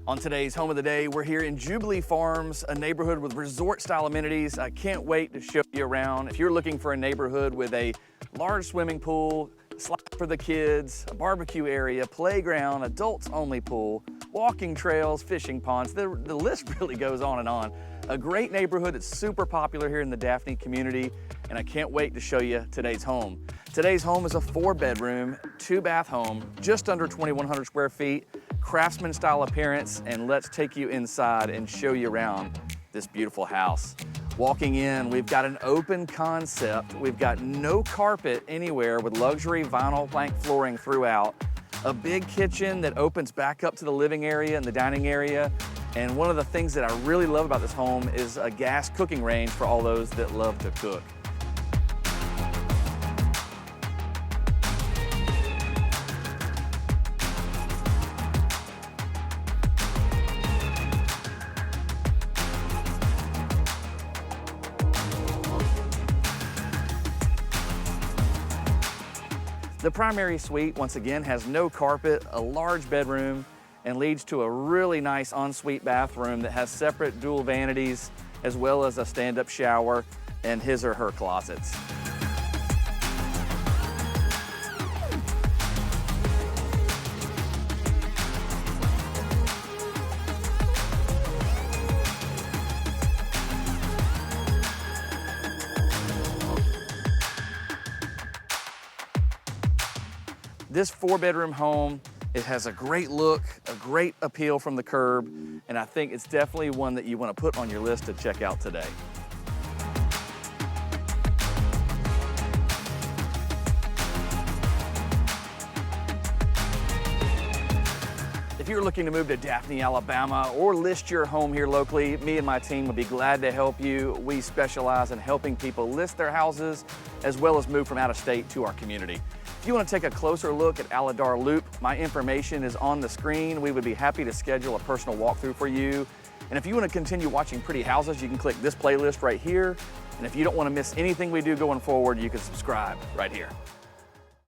On today's Home of the Day, we're here in Jubilee Farms, a neighborhood with resort-style amenities. I can't wait to show you around. If you're looking for a neighborhood with a large swimming pool, slide for the kids, a barbecue area, playground, adults-only pool, walking trails, fishing ponds, the list really goes on and on. A great neighborhood that's super popular here in the Daphne community, and I can't wait to show you today's home. Today's home is a 4-bedroom, 2-bath home, just under 2,100 square feet, Craftsman style appearance, and let's take you inside and show you around this beautiful house. Walking in, we've got an open concept. We've got no carpet anywhere with luxury vinyl plank flooring throughout. A big kitchen that opens back up to the living area and the dining area. And one of the things that I really love about this home is a gas cooking range for all those that love to cook. The primary suite, once again, has no carpet, a large bedroom, and leads to a really nice ensuite bathroom that has separate dual vanities, as well as a stand-up shower and his or her closets. This 4-bedroom home, it has a great look, a great appeal from the curb, and I think it's definitely one that you want to put on your list to check out today. If you're looking to move to Daphne, Alabama, or list your home here locally, me and my team would be glad to help you. We specialize in helping people list their houses, as well as move from out of state to our community. If you want to take a closer look at Aladar Loop, my information is on the screen. We would be happy to schedule a personal walkthrough for you. And if you want to continue watching pretty houses, you can click this playlist right here. And if you don't want to miss anything we do going forward, you can subscribe right here.